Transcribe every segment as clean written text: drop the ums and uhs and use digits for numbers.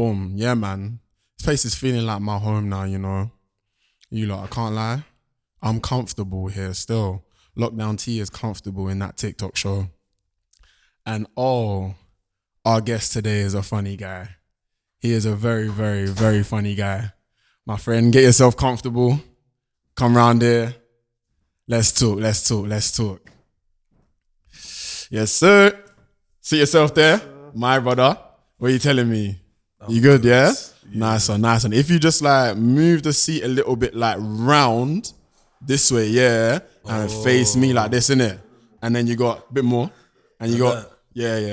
Boom. Yeah, man. This place is feeling like my home now, you know. You lot, I can't lie. I'm comfortable here still. lockdownT is comfortable in that TikTok show. And our guest today is a funny guy. He is a very, very, very funny guy. My friend, get yourself comfortable. Come round here. Let's talk. Yes, sir. See yourself there? My brother. What are you telling me? You good, yeah? Nice one. If you just like move the seat a little bit like round this way, yeah, and face me like this, innit? And then you got a bit more. And you got,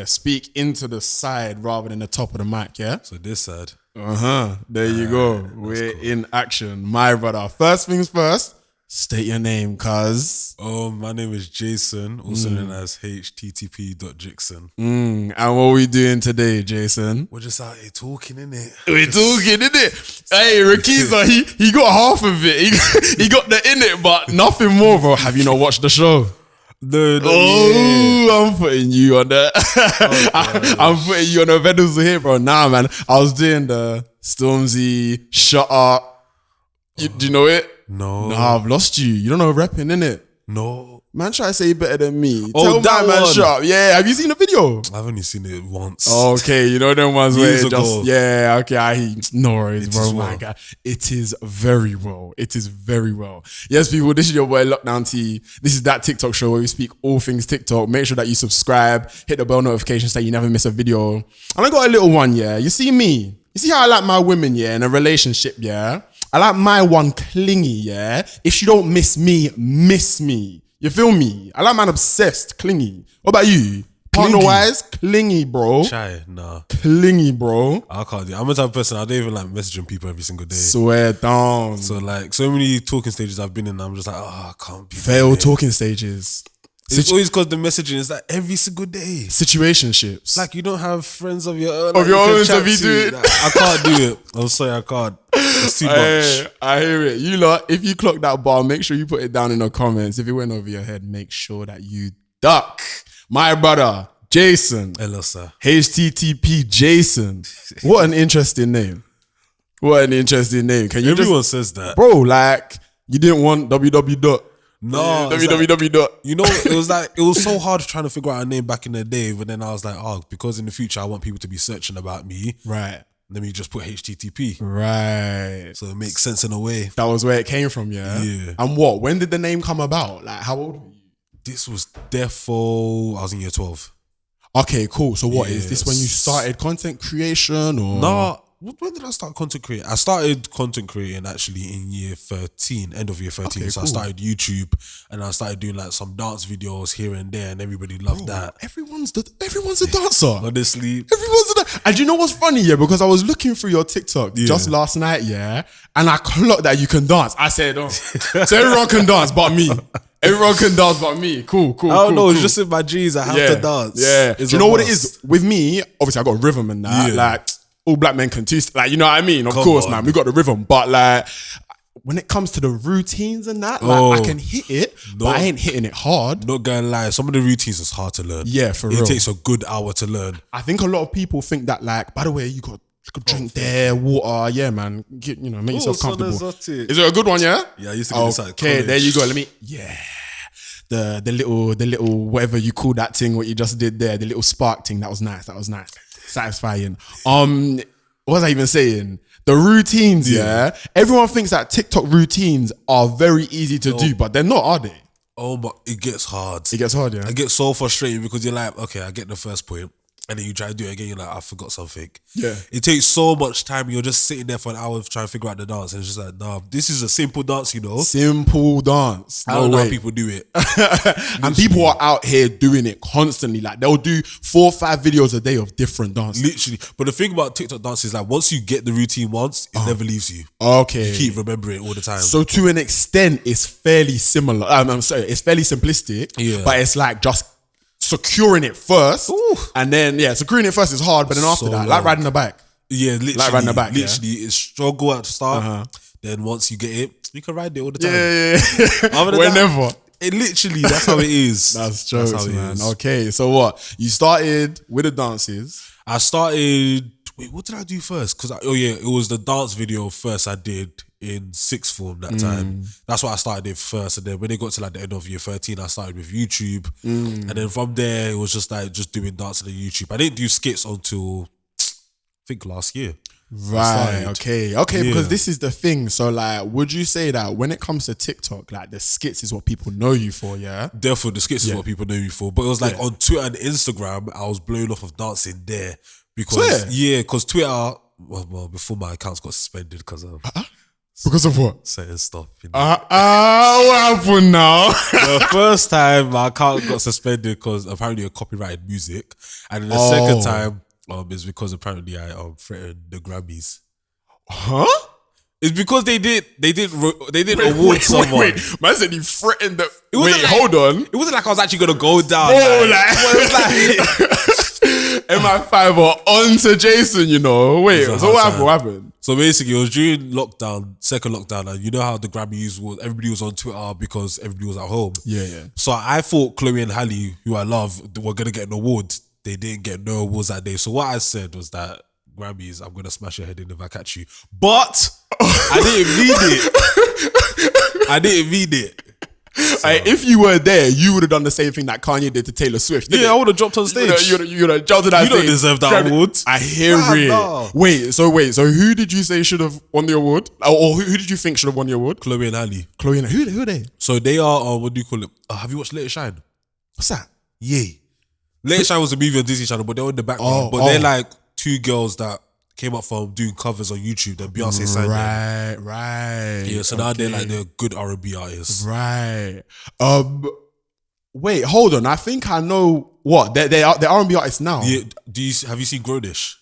speak into the side rather than the top of the mic, yeah? So this side. There you go. We're cool. In action. My brother. First things first, state your name, cuz. Oh, my name is Jason, also known as http.jxson. And what we doing today, Jason? We're just out here talking, innit? We're talking, innit? Hey, Rakiza, he got half of it. He got the innit, but nothing more, bro. Have you not watched the show? I'm putting you on the I'm putting you on the pedestal here, bro. Nah, man. I was doing the Stormzy, Shut Up. Do you know it? No. Nah, I've lost you. You don't know rapping, innit? No. Man, try to say better than me. Oh, tell that man, one. shut up. Yeah, have you seen the video? I've only seen it once. Okay, you know them ones where Years it just, ago. yeah, okay, no worries, bro. is My well. God. It is very well. It is very well. Yes, people, this is your boy lockdownT. This is that TikTok show where we speak all things TikTok. Make sure that you subscribe, hit the bell notification so you never miss a video. And I got a little one, yeah. You see me? You see how I like my women, yeah, in a relationship, yeah? I like my one clingy, yeah? If she don't miss me, miss me. You feel me? I like man obsessed, clingy. What about you? Partner-wise, clingy, bro. Shy, nah. Clingy, bro. I can't do it. I'm the type of person, I don't even like messaging people every single day. Swear down. So like, so many talking stages I've been in, I'm just like, I can't be Failed talking stages. It's always because the messaging is like every single day. Situationships. Like you don't have friends of your own. Of your own to be doing. Like, I can't do it. I'm sorry, I can't. It's too much. I hear it. You lot, if you clock that bar, make sure you put it down in the comments. If it went over your head, make sure that you duck. My brother, Jason. Hello, sir. http Jason. What an interesting name. What an interesting name. Can you Everyone says that. Bro, like, you didn't want www. No, www. You know, it was so hard trying to figure out a name back in the day, but then I was like, because in the future I want people to be searching about me. Right. Let me just put HTTP. Right. So it makes sense in a way. That was where it came from, yeah? Yeah. And what? When did the name come about? Like, how old were you? This was defo, I was in year 12. Okay, cool. So what, is this when you started content creation or? No, when did I start content creating? I started content creating actually in year 13, end of year 13. Okay, so cool. I started YouTube and I started doing like some dance videos here and there and everybody loved that. Everyone's a dancer. Honestly. Everyone's a dancer. And you know what's funny, yeah? Because I was looking through your TikTok just last night, yeah? And I clocked that you can dance. I said, so everyone can dance but me. Everyone can dance but me. Cool. I don't know, it's just in my genes. I have to dance. Yeah. Do you know what it is? With me, obviously I got rhythm and that. Yeah. Like, all black men can too. Like, you know what I mean? Of course, man. We got the rhythm. But like, when it comes to the routines and that, like, I can hit it, but I ain't hitting it hard. Not gonna lie, some of the routines is hard to learn. Yeah, for real. It takes a good hour to learn. I think a lot of people think that, like, by the way, you got drink there, water. Yeah, man. Make yourself comfortable. Is it a good one, yeah? Yeah, I used to do this at Okay, college. there you go. The little whatever you call that thing, what you just did there, the little spark thing, that was nice. Satisfying. What was I even saying? The routines, yeah. Everyone thinks that TikTok routines are very easy to do, but they're not, are they? Oh, but it gets hard. It gets hard, yeah. It gets so frustrating because you're like, okay, I get the first point. And then you try to do it again, you're like, I forgot something. Yeah. It takes so much time. You're just sitting there for an hour trying to figure out the dance. And it's just like, nah, this is a simple dance, you know? Simple dance. I don't know how people do it. And people are out here doing it constantly. Like, they'll do 4 or 5 videos a day of different dances. Literally. But the thing about TikTok dance is like, once you get the routine once, it never leaves you. Okay. You keep remembering it all the time. So to an extent, it's fairly similar. I'm sorry, it's fairly simplistic. Yeah. But it's like just securing it first. Ooh. And then, securing it first is hard. But then after So that, like long. riding the bike. Yeah, literally. Like riding the bike, Literally, it's struggle at the start. Then once you get it, you can ride it all the time. Yeah. Other than Whenever. that, it literally, that's how it is. That's jokes, man. Okay, so what? You started with the dances. I started Wait, what did I do first? Because it was the dance video first I did in sixth form that time. That's what I started with first, and then when it got to like the end of year 13, I started with YouTube, and then from there it was just doing dancing on YouTube. I didn't do skits until I think last year. Right. Okay. Because this is the thing. So like, would you say that when it comes to TikTok, like the skits is what people know you for? Yeah. Therefore, the skits is what people know you for. But it was like on Twitter and Instagram, I was blowing off of dancing there because because Twitter. Well, before my accounts got suspended because of because of what? Certain stuff. You know? What happened now? The first time my account got suspended because apparently I copyrighted music, and then the second time. It's because apparently I threatened the Grammys. Huh? It's because they did award someone. Wait. Man said you threatened the. Hold on. It wasn't like I was actually gonna go down. MI5 or on to Jason, you know. Wait, so what happened? So basically, it was during second lockdown, and you know how the Grammys was, everybody was on Twitter because everybody was at home. Yeah. So I thought Chloe and Halle, who I love, were gonna get an award. They didn't get no awards that day. So what I said was that Grammys, I'm gonna smash your head in if I catch you. But I didn't mean it. So, if you were there, you would have done the same thing that Kanye did to Taylor Swift. I would have dropped on stage. You would have jumped on that stage. You don't deserve that award. I hear it. No. Wait, so who did you say should have won the award? Or who did you think should have won the award? Chloe and Halle. Who are they? So they are, what do you call it? Have you watched Let It Shine? What's that? Yeah. Let It Shine was a movie on Disney Channel, but they're in the background. They're like two girls that came up from doing covers on YouTube. Then Beyonce signed them. Right. Yeah, so now they're good R&B artists. Right. Wait, hold on. I think I know what they're R&B artists now. Yeah. Have you seen Grownish?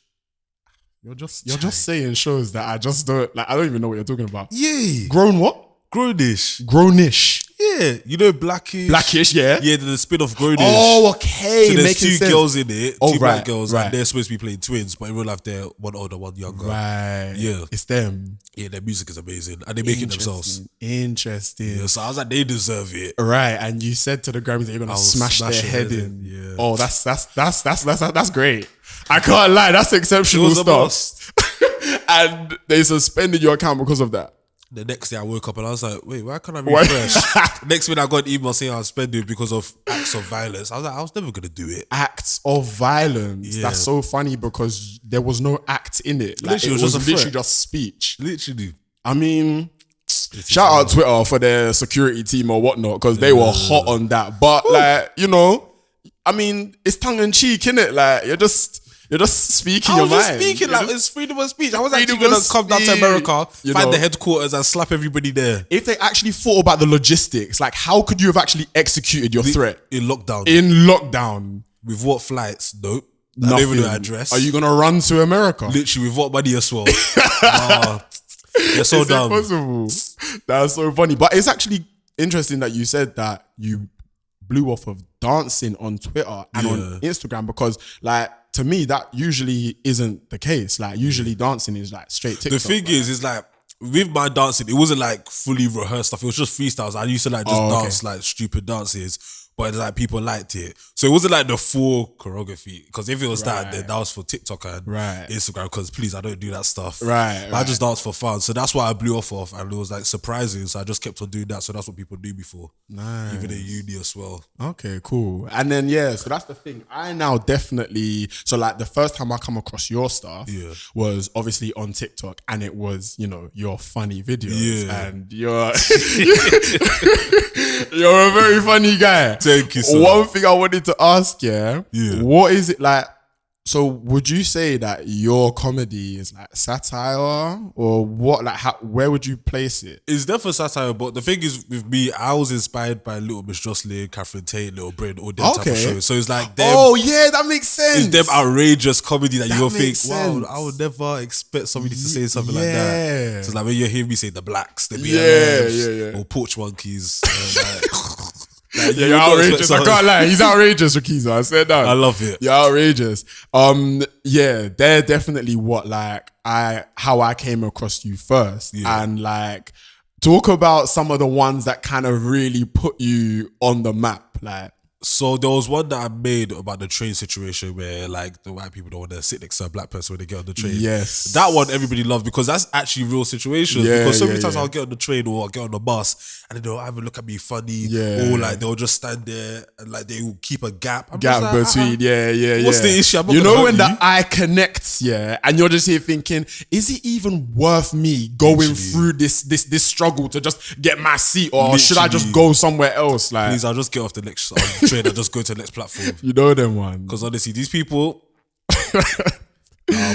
You're just saying shows that I just don't like. I don't even know what you're talking about. Yeah. Grown what? Grownish. Yeah, you know Blackish, yeah. Yeah, the spin off Grownish. Oh, okay. So there's two girls in it, two black girls, right. and they're supposed to be playing twins, but in real life they're one older, one younger. Right. Yeah. It's them. Yeah, their music is amazing, and they make it themselves. Interesting. Yeah, so I was like, they deserve it. Right, and you said to the Grammys that you're gonna smash their head in. Yeah. Oh, that's great. I can't lie, that's exceptional stuff. And they suspended your account because of that. The next day I woke up and I was like, wait, why can't I refresh? Next minute I got an email saying I was suspended because of acts of violence. I was like, I was never going to do it. Acts of violence. Yeah. That's so funny because there was no act in it. Like, it was literally just speech. Literally. I mean, shout out Twitter for their security team or whatnot because they were hot on that. But like, you know, I mean, it's tongue in cheek, innit? Like, you're just speaking your mind. I was just speaking like it's freedom of speech. I was actually going to come down to America, find the headquarters and slap everybody there. If they actually thought about the logistics, like how could you have actually executed your threat? In lockdown. With what flights? Nope. Nothing. I don't even know address. Are you going to run to America? Literally, with what money as well? They're so dumb. Impossible. That's so funny. But it's actually interesting that you said that you blew off of dancing on Twitter and on Instagram because like, to me, that usually isn't the case. Like, usually dancing is like straight TikTok. The thing is like, with my dancing, it wasn't like fully rehearsed stuff. It was just freestyles. I used to like just dance like stupid dances, but like people liked it. So it wasn't like the full choreography. Because if it was that, then that was for TikTok and Instagram. Because please, I don't do that stuff. Right. I just dance for fun. So that's why I blew off of, and it was like surprising. So I just kept on doing that. So that's what people do before. Nice. Even in uni as well. Okay, cool. And then so that's the thing. I now definitely like the first time I come across your stuff was obviously on TikTok, and it was, you know, your funny videos. Yeah. And you're a very funny guy. Thank you, sir. One thing I wanted to ask, what is it like? So would you say that your comedy is like satire or what? Like, where would you place it? It's definitely satire, but the thing is with me, I was inspired by Little Miss Jocelyn, Catherine Tate, Little Britain, all them type of shows. So it's like them. Oh yeah, that makes sense. It's them outrageous comedy that you'll think, wow, I would never expect somebody to say something like that. So it's like when you hear me say the Blacks, the BLMs, or Porch Monkeys. You're outrageous. I can't lie. He's outrageous, Rakiza. I said that. I love it. You're outrageous. They're definitely what how I came across you first. Yeah. And like talk about some of the ones that kind of really put you on the map. Like So there was one that I made about the train situation where like the white people don't want to sit next to a black person when they get on the train. Yes. That one everybody loved because that's actually real situations. Yeah, because so many yeah, times yeah. I'll get on the train or I'll get on the bus and then they'll either look at me funny Yeah. or like they'll just stand there and like they will keep a gap. I'm Gap just like, between, yeah. What's the issue? I'm not You gonna know hurt when you. the eye connects, yeah, and you're just here thinking, is it even worth me going Literally. through this struggle to just get my seat, or should I just Literally. go somewhere else? Like, Please, I'll just get off the next train and just go to the next platform. you know them one. Because honestly, these people.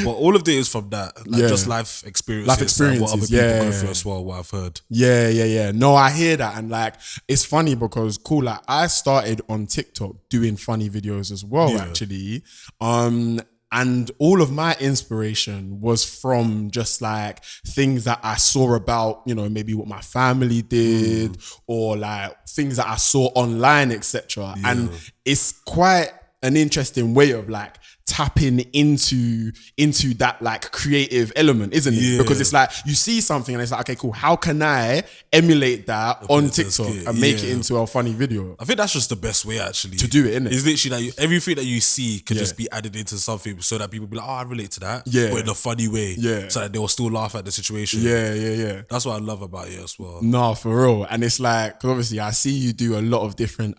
But all of it is from that, like Yeah. just life experiences, Life and what other experiences, people yeah. go through as well. What I've heard, Yeah. No, I hear that. And like, it's funny because cool, like I started on TikTok doing funny videos as well, Yeah. actually. And all of my inspiration was from just like things that I saw about, you know, maybe what my family did or like things that I saw online, etc. And it's quite an interesting way of like tapping into that like creative element, isn't it? Yeah. Because it's like you see something and it's like, okay, cool, how can I emulate that on it's a TikTok skit, and make it yeah. into a funny video? I think that's just the best way actually To do it, innit? It's literally like everything that you see can Yeah. just be added into something so that people be like, oh, I relate to that, Yeah. but in a funny way, Yeah. so that they will still laugh at the situation. Yeah. That's what I love about it as well. No, for real. And it's like, 'cause obviously I see you do a lot of different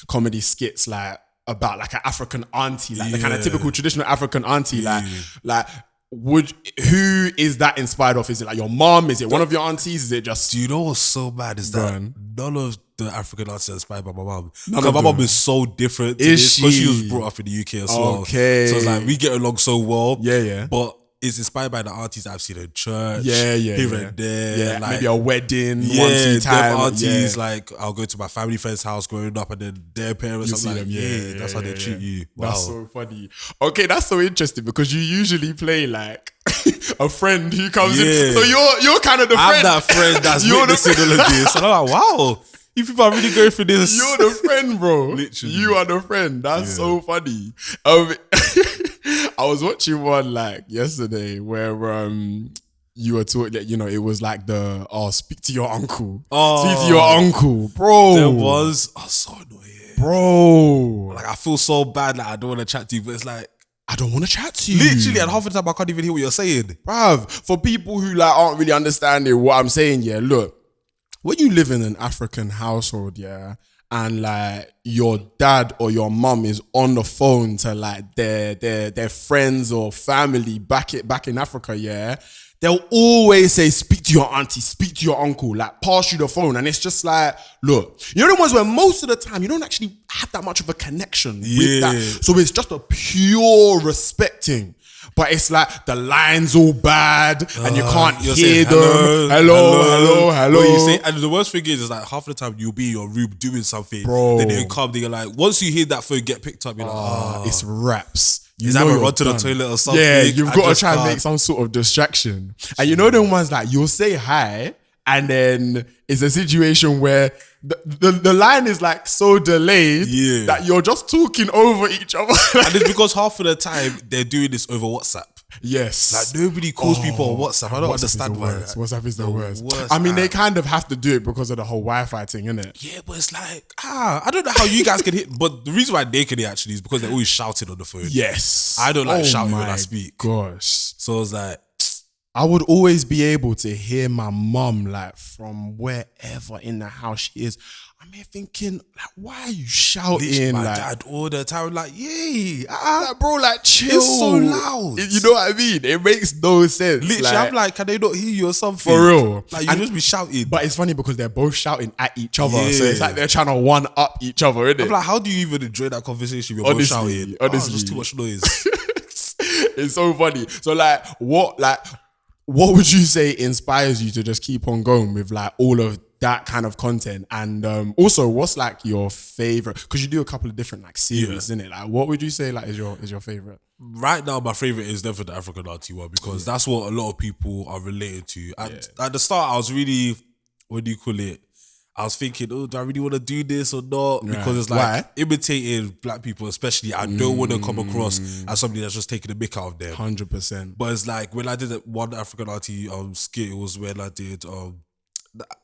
comedy skits like about like an African auntie, like the kind of Yeah. typical traditional African auntie, like who is that inspired of? Is it like your mom? Is it one of your aunties? Is it just Do you know what's so bad is Go that on. none of the African artists are inspired by my mom. None Because of my mom them. is so different. Is Because she was she? brought up in the UK as well. Okay. So it's like we get along so well. Yeah. But it's inspired by the aunties that I've seen in church. Yeah. Here and there. Yeah, like, maybe a wedding, yeah, one, two them time. aunties, Yeah. like I'll go to my family friend's house growing up and then their parents, You I'm see like, them, yeah, that's how they treat you. Wow. That's so funny. Okay, that's so interesting because you usually play like a friend who comes in. Yeah. So you're kind of the I'm friend. that friend that's You're the witnessing all of this. And I'm like, wow, you people are really going through this. You're the friend, bro. Literally. You are the friend. That's so funny. I was watching one like yesterday where you were talking, you know, it was like speak to your uncle. Speak to your uncle, bro. There was so annoying. Bro. Like I feel so bad that I don't want to chat to you, but it's like I don't want to chat to you. literally, and half the time I can't even hear what you're saying. Bruv, for people who like aren't really understanding what I'm saying, yeah, look, when you live in an African household, yeah, and like your dad or your mum is on the phone to like their friends or family back in Africa, yeah, they'll always say, speak to your auntie, speak to your uncle, like pass you the phone. And it's just like, look, you know the ones where most of the time you don't actually have that much of a connection with that. So it's just a pure respecting. But it's like the line's all bad and you can't You're hear saying, them. Hello. Well, you say, and the worst thing is like half the time you'll be in your room doing something, Bro. then they come, they're like, once you hear that phone get picked up, you're like, It's raps. You Is know either you're run to the done. toilet or something. Yeah, you've I got to just try and can't. make some sort of distraction. And you know the ones like you'll say hi and then it's a situation where the line is like so delayed Yeah. that you're just talking over each other. And it's because half of the time they're doing this over WhatsApp. Yes. Like nobody calls people on WhatsApp. I don't WhatsApp is understand the why. worst. WhatsApp is the worst. worst I mean, they app. kind of have to do it because of the whole Wi-Fi thing, innit? Yeah, but it's like, I don't know how you guys can hit, but the reason why they can hear actually is because they're always shouting on the phone. Yes. I don't like shouting when my I speak. Gosh. So it's like, I would always be able to hear my mum like from wherever in the house she is. I'm here thinking, like, why are you shouting? literally my like, dad all the time, like, yay. like, bro, like, chill. It's so loud. You know what I mean? It makes no sense. Literally, I'm like, can they not hear you or something? For real. Like, you And- just be shouting. But it's funny because they're both shouting at each other. Yeah. So it's like they're trying to one up each other, isn't I'm it? like, how do you even enjoy that conversation? You're Honestly, both shouting. honestly. It's just too much noise. It's so funny. So what would you say inspires you to just keep on going with like all of that kind of content? And also, what's like your favorite? Because you do a couple of different like series, isn't it? Like, what would you say like is your favorite? Right now, my favorite is definitely the African Auntie one because that's what a lot of people are related to. At the start, I was really, what do you call it? I was thinking, oh, do I really want to do this or not? Because it's like Why? imitating black people, especially. I don't want to come across as somebody that's just taking the mick out of them. 100%. But it's like when I did one African Auntie skit, it was when I did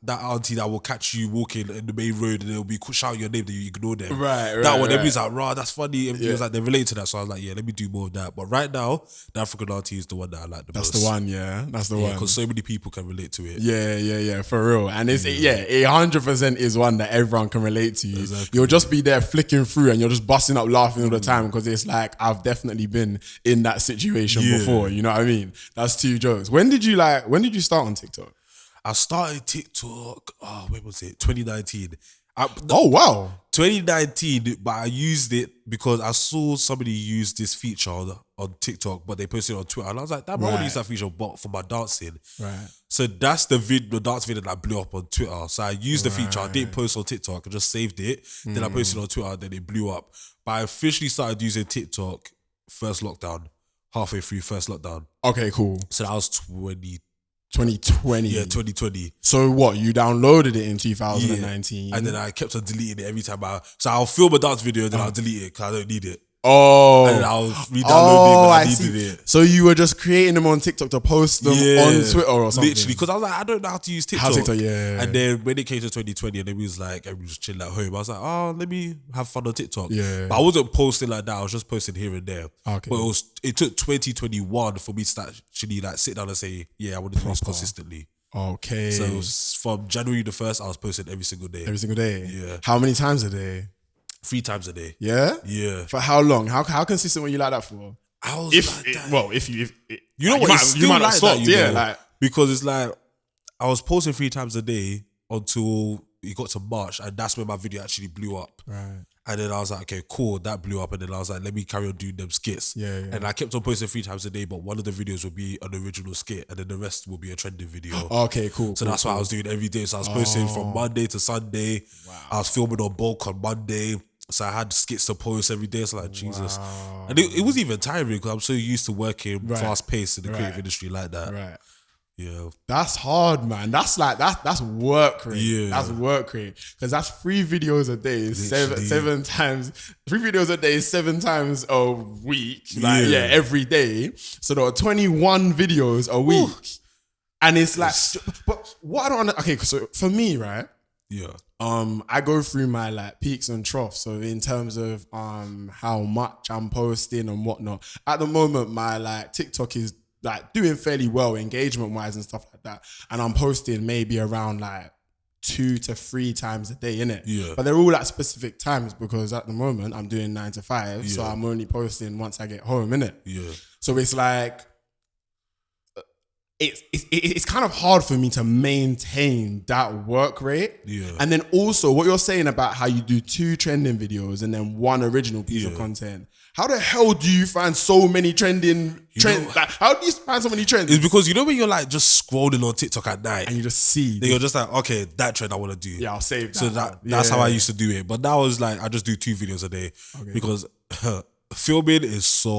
that auntie that will catch you walking in the main road and they'll be shouting your name, then you ignore them. Right. That one, right. everybody's like, rah, that's funny. Everybody was like, they relate to that. So I was like, yeah, let me do more of that. But right now, the African auntie is the one that I like the most. That's the one, yeah. That's the one. Because so many people can relate to it. Yeah, for real. And it's, it 100% is one that everyone can relate to. Exactly. You'll just be there flicking through and you're just busting up laughing all the time because it's like, I've definitely been in that situation before. You know what I mean? That's two jokes. When did you start on TikTok? I started TikTok, when was it? 2019. Oh, wow. 2019, but I used it because I saw somebody use this feature on TikTok, but they posted it on Twitter. And I was like, damn, I want to use that feature but for my dancing. Right. So that's the dance video that blew up on Twitter. So I used the feature. I didn't post on TikTok. I just saved it. Then I posted it on Twitter. Then it blew up. But I officially started using TikTok first lockdown, halfway through first lockdown. Okay, cool. So that was 2020. Yeah, 2020. So what? You downloaded it in 2019, and then I kept on deleting it every time. So I'll film a dance video, then I'll delete it because I don't need it. Oh, and then I'll re-download it when I needed it. So you were just creating them on TikTok to post them on Twitter or something? Literally, because I was like, I don't know how to use TikTok. And then when it came to 2020, and it was like everyone was chilling at home, I was like, oh, let me have fun on TikTok. Yeah. But I wasn't posting like that. I was just posting here and there. Okay. But it took 2021 for me to start actually like sit down and say, yeah, I want to do this consistently. Okay. So it was from January the 1st, I was posting every single day. Every single day? Yeah. How many times a day? 3 times a day. Yeah? Yeah. For how long? How consistent were you like that for? I was if like that. Well, you know what? You might not stop. Yeah, like because it's like I was posting 3 times a day until it got to March, and that's when my video actually blew up. Right. And then I was like, okay, cool, that blew up. And then I was like, let me carry on doing them skits. Yeah. And I kept on posting 3 times a day, but one of the videos would be an original skit, and then the rest will be a trending video. Okay, cool. So that's what I was doing every day. So I was posting from Monday to Sunday. Wow. I was filming on bulk on Monday. So I had skits to post every day. So like, Jesus. And it was even tiring because I'm so used to working fast paced in the creative industry like that. Right. Yeah. That's hard, man. That's like, that's work rate. Yeah. That's work rate. Because that's 3 videos a day, seven times. 3 videos a day is 7 times a week. Like, every day. So there are 21 videos a week. Ooh. And it's like, but what I don't understand, okay, so for me, right? Yeah. I go through my like peaks and troughs. So in terms of how much I'm posting and whatnot. At the moment, my like TikTok is like doing fairly well engagement wise and stuff like that. And I'm posting maybe around like 2 to 3 times a day, innit? Yeah. But they're all at specific times because at the moment I'm doing 9 to 5. So I'm only posting once I get home, innit? Yeah. So it's like, it's kind of hard for me to maintain that work rate. Yeah. And then also what you're saying about how you do 2 trending videos and then 1 original piece of content. How the hell do you find so many trends? Like, how do you find so many trends? It's because you know when you're like just scrolling on TikTok at night and you just see, then you're just like, okay, that trend I want to do. Yeah, I'll save that. So that's how I used to do it. But now it's like I just do 2 videos a day because filming is so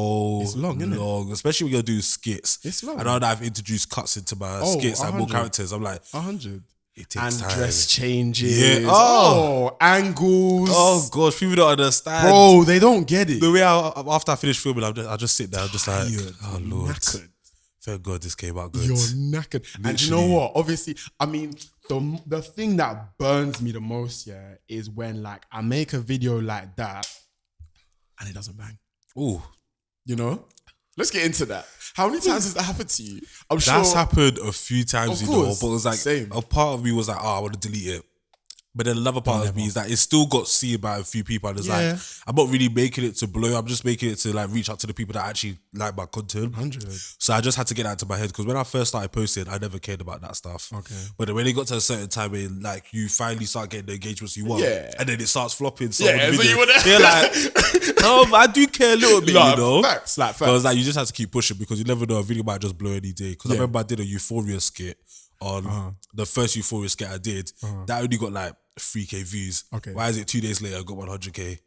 long, isn't it? Especially when you're doing skits. It's long. And now that I've introduced cuts into my skits and more characters, I'm like, 100. It takes time. Dress changes. Yeah. Angles. Oh gosh, people don't understand. Bro, they don't get it. The way after I finish filming, I just sit there. I'm just like, oh Lord, knackered. Thank God this came out good. You're knackered. Literally. And you know what? Obviously, I mean, the thing that burns me the most, is when like I make a video like that and it doesn't bang. Ooh, you know. Let's get into that. How many times has that happened to you? I'm sure that's happened a few times, you know. But it was like same. A part of me was like, oh, I want to delete it. But then another part of me is that it's still got seen by a few people. And it's like, I'm not really making it to blow. I'm just making it to like reach out to the people that actually like my content. 100. So I just had to get that into my head because when I first started posting, I never cared about that stuff. Okay. But then when it got to a certain time in, like you finally start getting the engagements you want, and then it starts flopping. So so you would you're like, I do care a little bit, you know. Facts. But I was like, you just have to keep pushing because you never know, a video might just blow any day. Because I remember I did a Euphoria skit on the first Euphoria skit I did. That only got like 3K views. Okay. Why is it 2 days later I got 100K?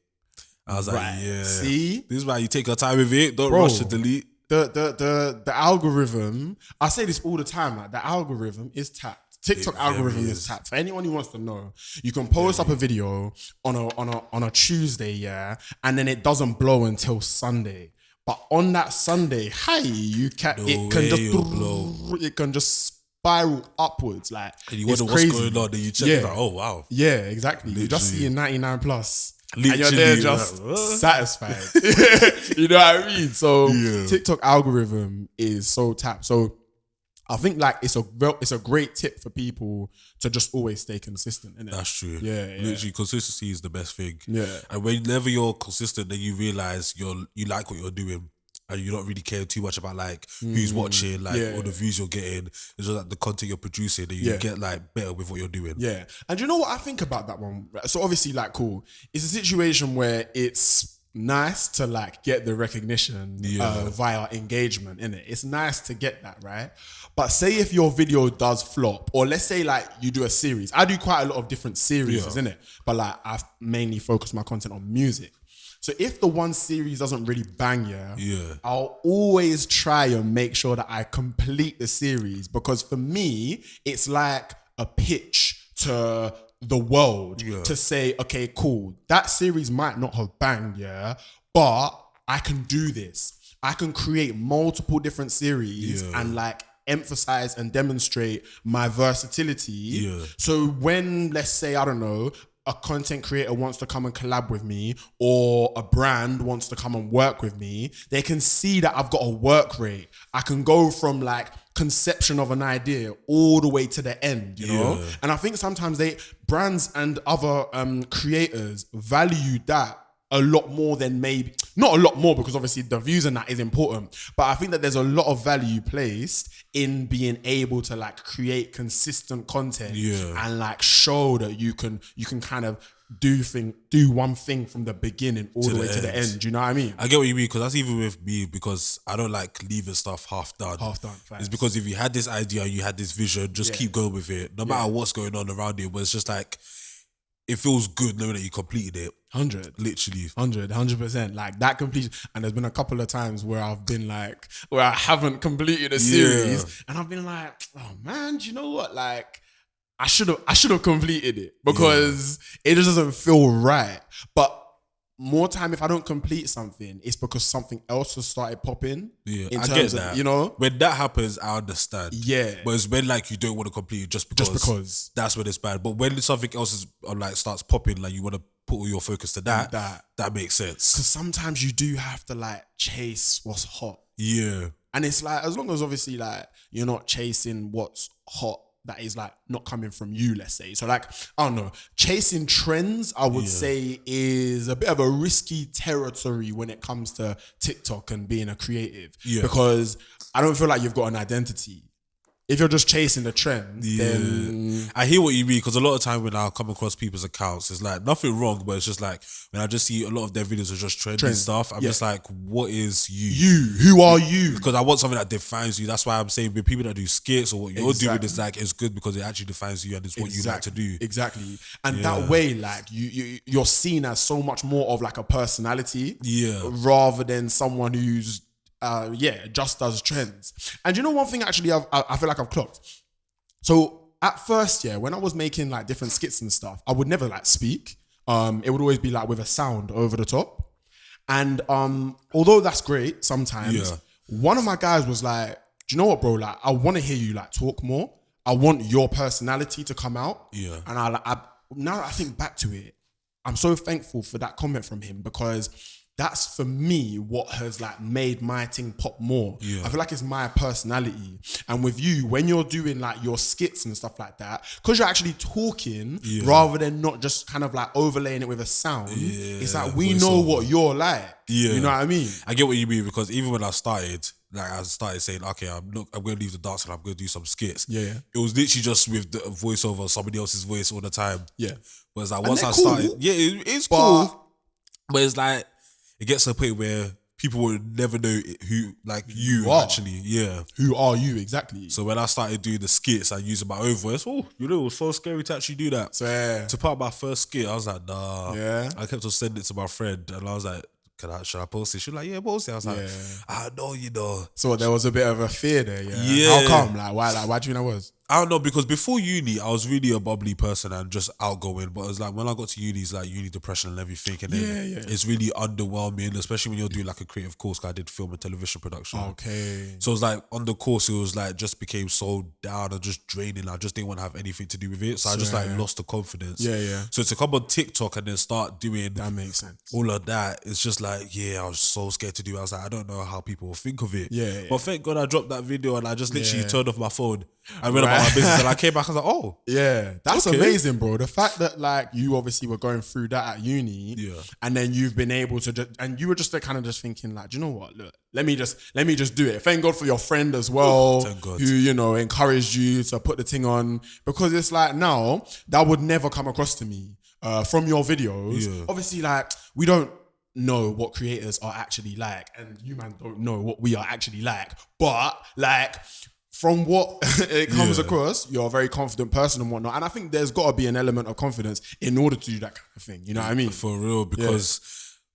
I was like, yeah. See? This is why you take your time with it. Don't rush to delete. The algorithm, I say this all the time, like the algorithm is tapped. TikTok algorithm is tapped. For anyone who wants to know, you can post up a video on a Tuesday, and then it doesn't blow until Sunday. But on that Sunday, it can just spiral upwards. Like, And you wonder it's what's crazy. going on. Then you check it like, oh wow. Yeah, exactly. You just Literally. see 99 plus. Literally, and you're there just like, satisfied. You know what I mean? So Yeah. TikTok algorithm is so tapped. So I think like it's a great tip for people to just always stay consistent, innit? That's true. Yeah. Literally, consistency is the best thing. Yeah. And whenever you're consistent, then you realize you like what you're doing. And you don't really care too much about like who's watching, like or the views you're getting. It's just like the content you're producing, and you get like better with what you're doing. Yeah. And you know what I think about that one? So obviously, like, cool. It's a situation where it's nice to like get the recognition via engagement, innit? It's nice to get that, right? But say if your video does flop, or let's say like you do a series. I do quite a lot of different series, innit? But like I've mainly focused my content on music. So if the one series doesn't really bang, I'll always try and make sure that I complete the series, because for me, it's like a pitch to the world to say, okay, cool, that series might not have banged, but I can do this. I can create multiple different series and like emphasize and demonstrate my versatility. So when, let's say, I don't know, a content creator wants to come and collab with me, or a brand wants to come and work with me, they can see that I've got a work rate. I can go from like conception of an idea all the way to the end, you know? And I think sometimes brands and other creators value that a lot more than maybe, not a lot more, because obviously the views and that is important, but I think that there's a lot of value placed in being able to like create consistent content and like show that you can kind of do one thing from the beginning all the way to the end. Do you know what I mean? I get what you mean, because that's even with me, because I don't like leaving stuff half done. Facts. It's because if you had this idea, you had this vision, just keep going with it, no matter what's going on around it. But it's just like, it feels good knowing that you completed it. 100%. Like that completion. And there's been a couple of times where I've been like, where I haven't completed a series, and I've been like, oh man, do you know what? Like, I should have completed it, because it just doesn't feel right. But more time, if I don't complete something, it's because something else has started popping. Yeah, in I terms get that. of, you know, when that happens, I understand. Yeah, but it's when like you don't want to complete it just because that's when it's bad. But when something else is like starts popping, like you want to put all your focus to that makes sense. Because sometimes you do have to like chase what's hot. Yeah, and it's like, as long as obviously like you're not chasing what's hot, that is like not coming from you, let's say. So like, I don't know, chasing trends, I would say, is a bit of a risky territory when it comes to TikTok and being a creative. Because I don't feel like you've got an identity. If you're just chasing the trend, then I hear what you mean, because a lot of time when I come across people's accounts, it's like nothing wrong, but it's just like when I just see a lot of their videos are just trendy stuff, I'm just like, what is you? Who are you? Because I want something that defines you. That's why I'm saying with people that do skits or what you're doing is like, it's good because it actually defines you and it's what you like to do. Exactly. And that way, like you're seen as so much more of like a personality, rather than someone who's just does trends. And you know one thing actually I feel like I've clocked. So at first, when I was making like different skits and stuff, I would never like speak. It would always be like with a sound over the top. And although that's great sometimes, one of my guys was like, do you know what, bro? Like, I want to hear you like talk more. I want your personality to come out. Yeah. And now that I think back to it, I'm so thankful for that comment from him, because that's for me what has like made my thing pop more. I feel like it's my personality. And with you, when you're doing like your skits and stuff like that, because you're actually talking rather than not just kind of like overlaying it with a sound, it's like we know what you're like. You know what I mean? I get what you mean, because even when I started saying, okay, I'm going to leave the dance and I'm going to do some skits. It was literally just with the voiceover, somebody else's voice all the time. But it's like, once I started, it's cool. But it's like, it gets to a point where people will never know who, like you actually. Who are you exactly? So when I started doing the skits and using my own voice, it was so scary to actually do that. To part of my first skit, I was like, nah. I kept on sending it to my friend and I was like, should I post it? She was like, yeah, post it. I was like, I know, you know. So there was a bit of a fear there, How come? Like, why? Like, why do you know it was? I don't know, because before uni, I was really a bubbly person and just outgoing. But it's like when I got to uni, it's like uni depression and everything. And then it's really underwhelming, especially when you're doing like a creative course. 'Cause I did film and television production. Okay. So it's like on the course, it was like just became so down and just draining. I just didn't want to have anything to do with it. So I just like lost the confidence. Yeah. So to come on TikTok and then start doing That makes sense. all of that, it's just like, I was so scared to do it. I was like, I don't know how people will think of it. Yeah. But thank God I dropped that video and I just literally turned off my phone. I went about my business and I came back and I was like, oh. Yeah, that's amazing, bro. The fact that like you obviously were going through that at uni, and then you've been able to just, and you were just kind of just thinking like, do you know what? Look, let me just do it. Thank God for your friend as well, who, you know, encouraged you to put the thing on, because it's like now that would never come across to me from your videos. Obviously, like we don't know what creators are actually like, and you man don't know what we are actually like, but like from what it comes across, you're a very confident person and whatnot. And I think there's got to be an element of confidence in order to do that kind of thing. You know what I mean? For real, because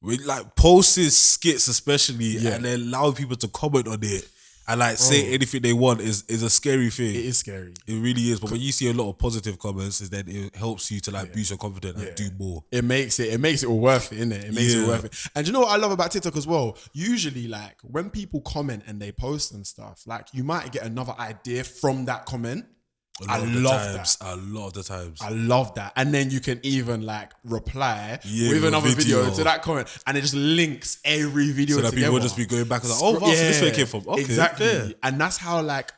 we like posting skits especially and then allow people to comment on it and like say anything they want is a scary thing. It is scary. It really is. But when you see a lot of positive comments, then it helps you to like boost your confidence and do more. It makes it all worth it, innit? It makes it worth it. And you know what I love about TikTok as well? Usually like when people comment and they post and stuff, like you might get another idea from that comment. I love that. A lot of the times. I love that. And then you can even like reply with another video to that comment, and it just links every video together. So that people will just be going back and like, oh, wow, so this way it came from. Okay, exactly. Yeah. And that's how like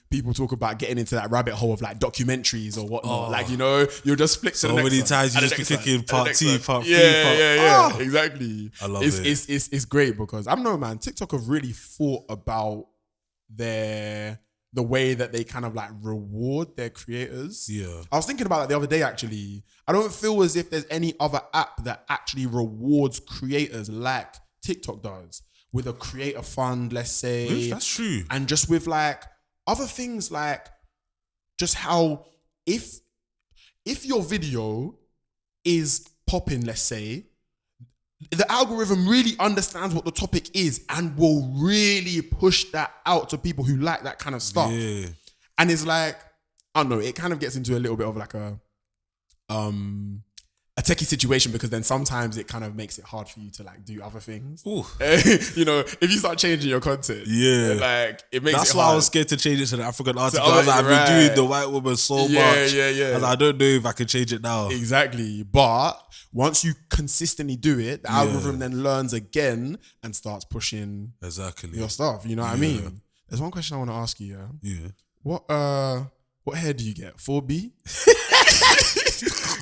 people talk about getting into that rabbit hole of like documentaries or whatnot. Like, you know, you'll just flick to the next one. So many times you just be clicking part 2, part 3. Yeah, exactly. I love it. It's great because I don't know, man, TikTok have really thought about the way that they kind of like reward their creators. Yeah. I was thinking about that the other day, actually. I don't feel as if there's any other app that actually rewards creators like TikTok does, with a creator fund, let's say. That's true. And just with like other things, like just how if your video is popping, let's say, the algorithm really understands what the topic is and will really push that out to people who like that kind of stuff. Yeah. And it's like, I don't know, it kind of gets into a little bit of like a techie situation, because then sometimes it kind of makes it hard for you to like do other things. You know, if you start changing your content, like it makes that's it why hard. I was scared to change it to the African artist. I was like, I've been doing the white woman so much. I was like, I don't know if I can change it now. Exactly. But once you consistently do it, the algorithm then learns again and starts pushing your stuff. You know what I mean? There's one question I want to ask you. What hair do you get? 4B?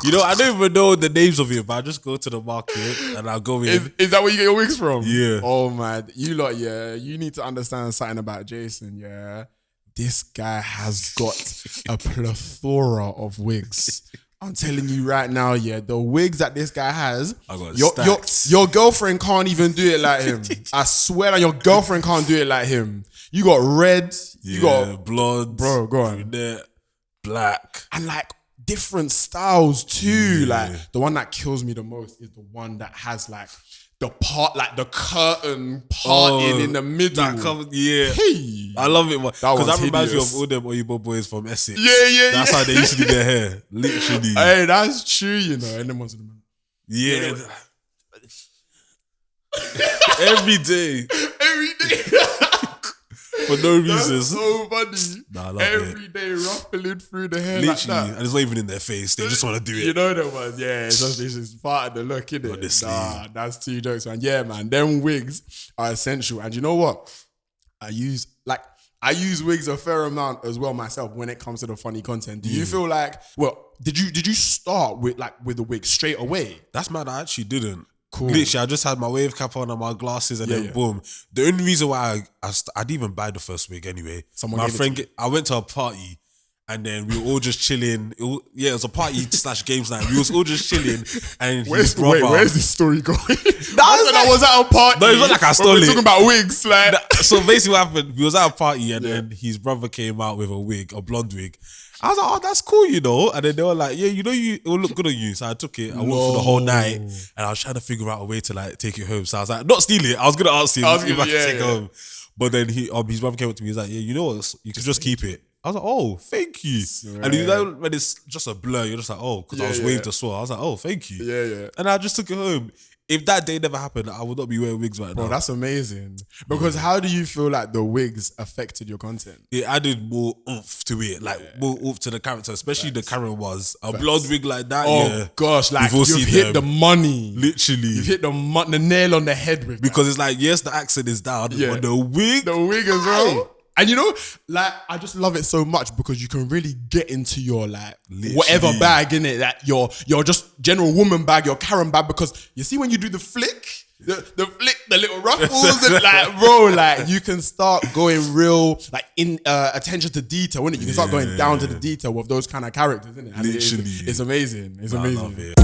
You know, I don't even know the names of it, but I just go to the market and I'll go in. Is that where you get your wigs from? Yeah. Oh man, you lot, you need to understand something about Jason, This guy has got a plethora of wigs. I'm telling you right now, the wigs that this guy has, your girlfriend can't even do it like him. I swear that your girlfriend can't do it like him. You got red, you got blonde, bro, go on, brunette, black, and like different styles too. Like the one that kills me the most is the one that has like the part, like the curtain parting in the middle. Hey, I love it, because that reminds me of all them Oyibo boys from Essex. That's how they used to do their hair, literally. Hey, that's true, you know. And then ones of them, every day. For no reason. That's so funny. Nah, I love every day ruffling through the hair literally, like that. And it's not even in their face. They just want to do it. You know the ones, it's just part of the look, innit? Honestly. Nah, that's two jokes, man. Yeah, man, them wigs are essential. And you know what? I use wigs a fair amount as well myself when it comes to the funny content. Do you feel like, did you start with the wig straight away? That's mad, I actually didn't. Cool. Literally, I just had my wave cap on and my glasses, and then boom. The only reason why I didn't even buy the first wig anyway. I went to a party, and then we were all just chilling. It was a party / games night. We was all just chilling, and his brother. Where's this story going? I was at a party. No, it's not like I stole it. We're talking about wigs, like. So basically, what happened? We was at a party, and then his brother came out with a wig, a blonde wig. I was like, oh, that's cool, you know. And then they were like, yeah, you know, it will look good on you. So I took it. I went for the whole night, and I was trying to figure out a way to like take it home. So I was like, not steal it. I was gonna ask him if I could take it home. But then his brother came up to me. He's like, yeah, you know what? You can just keep it. I was like, oh, thank you. And you know, when it's just a blur, you're just like, oh, because I was waved as well. I was like, oh, thank you. Yeah. And I just took it home. If that day never happened, I would not be wearing wigs right now. Bro, that's amazing. Because how do you feel like the wigs affected your content? It added more oomph to it, like more oomph to the character, especially the Karen was. A blonde wig like that, Oh gosh, like you've hit the money. Literally. You've hit the nail on the head with because it's like, yes, the accent is down, but the wig as well. And you know, like, I just love it so much because you can really get into your, like, whatever bag, innit? That your just general woman bag, your Karen bag, because you see when you do the flick, the flick, the little ruffles, and like, bro, like, you can start going real, like, in attention to detail, innit? You can start going down to the detail with those kind of characters, innit? And Literally. it's amazing. It's amazing. I love it.